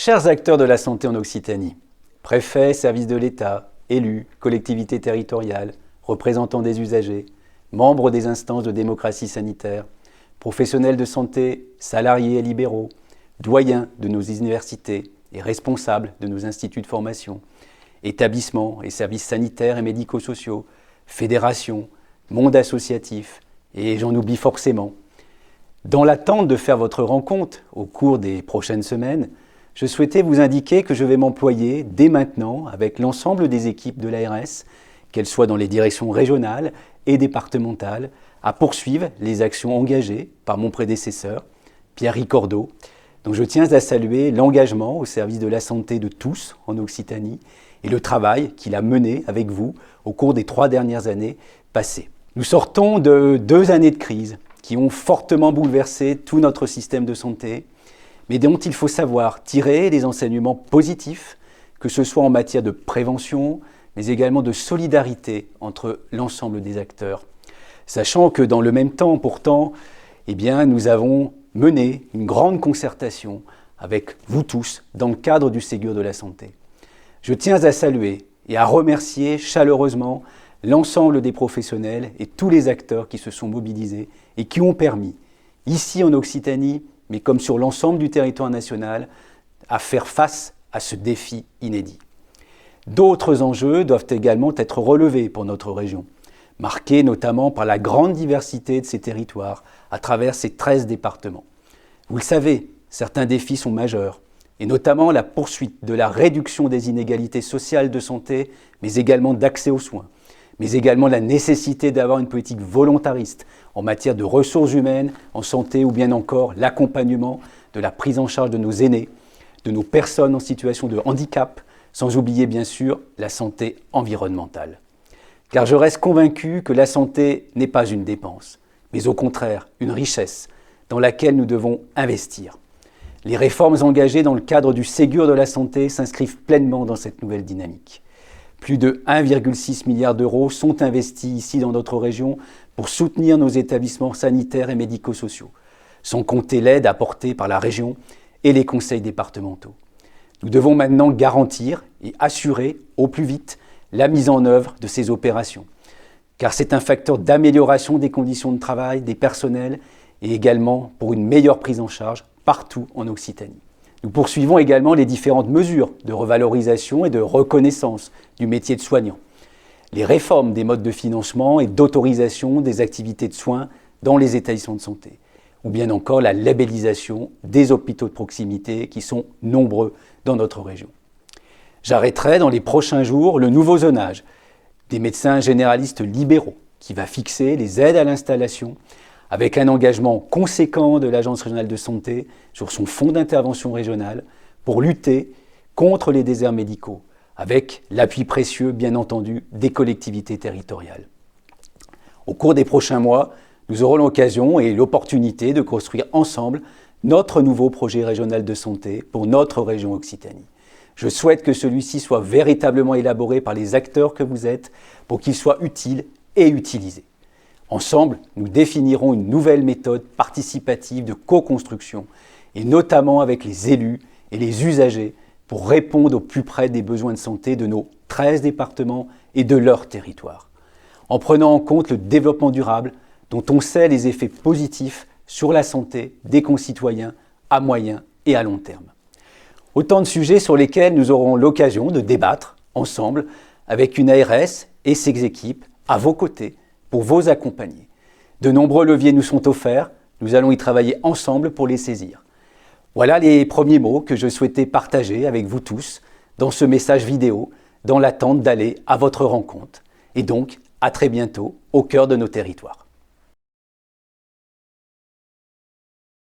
Chers acteurs de la santé en Occitanie, préfets, services de l'État, élus, collectivités territoriales, représentants des usagers, membres des instances de démocratie sanitaire, professionnels de santé, salariés et libéraux, doyens de nos universités et responsables de nos instituts de formation, établissements et services sanitaires et médico-sociaux, fédérations, monde associatif, et j'en oublie forcément. Dans l'attente de faire votre rencontre au cours des prochaines semaines, je souhaitais vous indiquer que je vais m'employer dès maintenant avec l'ensemble des équipes de l'ARS, qu'elles soient dans les directions régionales et départementales, à poursuivre les actions engagées par mon prédécesseur, Pierre Ricordeau, dont je tiens à saluer l'engagement au service de la santé de tous en Occitanie et le travail qu'il a mené avec vous au cours des 3 dernières années passées. Nous sortons de 2 années de crise qui ont fortement bouleversé tout notre système de santé, mais dont il faut savoir tirer des enseignements positifs, que ce soit en matière de prévention, mais également de solidarité entre l'ensemble des acteurs. Sachant que dans le même temps, pourtant, nous avons mené une grande concertation avec vous tous dans le cadre du Ségur de la santé. Je tiens à saluer et à remercier chaleureusement l'ensemble des professionnels et tous les acteurs qui se sont mobilisés et qui ont permis, ici en Occitanie, mais comme sur l'ensemble du territoire national, à faire face à ce défi inédit. D'autres enjeux doivent également être relevés pour notre région, marqués notamment par la grande diversité de ses territoires à travers ses 13 départements. Vous le savez, certains défis sont majeurs, et notamment la poursuite de la réduction des inégalités sociales de santé, mais également d'accès aux soins, mais également la nécessité d'avoir une politique volontariste en matière de ressources humaines, en santé ou bien encore l'accompagnement de la prise en charge de nos aînés, de nos personnes en situation de handicap, sans oublier bien sûr la santé environnementale. Car je reste convaincu que la santé n'est pas une dépense, mais au contraire une richesse dans laquelle nous devons investir. Les réformes engagées dans le cadre du Ségur de la santé s'inscrivent pleinement dans cette nouvelle dynamique. Plus de 1,6 milliard d'euros sont investis ici dans notre région pour soutenir nos établissements sanitaires et médico-sociaux, sans compter l'aide apportée par la région et les conseils départementaux. Nous devons maintenant garantir et assurer au plus vite la mise en œuvre de ces opérations, car c'est un facteur d'amélioration des conditions de travail des personnels et également pour une meilleure prise en charge partout en Occitanie. Nous poursuivons également les différentes mesures de revalorisation et de reconnaissance du métier de soignant, les réformes des modes de financement et d'autorisation des activités de soins dans les établissements de santé, ou bien encore la labellisation des hôpitaux de proximité qui sont nombreux dans notre région. J'arrêterai dans les prochains jours le nouveau zonage des médecins généralistes libéraux qui va fixer les aides à l'installation avec un engagement conséquent de l'Agence régionale de santé sur son fonds d'intervention régional pour lutter contre les déserts médicaux, avec l'appui précieux, bien entendu, des collectivités territoriales. Au cours des prochains mois, nous aurons l'occasion et l'opportunité de construire ensemble notre nouveau projet régional de santé pour notre région Occitanie. Je souhaite que celui-ci soit véritablement élaboré par les acteurs que vous êtes pour qu'il soit utile et utilisé. Ensemble, nous définirons une nouvelle méthode participative de co-construction et notamment avec les élus et les usagers pour répondre au plus près des besoins de santé de nos 13 départements et de leur territoire. En prenant en compte le développement durable dont on sait les effets positifs sur la santé des concitoyens à moyen et à long terme. Autant de sujets sur lesquels nous aurons l'occasion de débattre ensemble avec une ARS et ses équipes à vos côtés pour vous accompagner. De nombreux leviers nous sont offerts, nous allons y travailler ensemble pour les saisir. Voilà les premiers mots que je souhaitais partager avec vous tous dans ce message vidéo, dans l'attente d'aller à votre rencontre. Et donc, à très bientôt au cœur de nos territoires.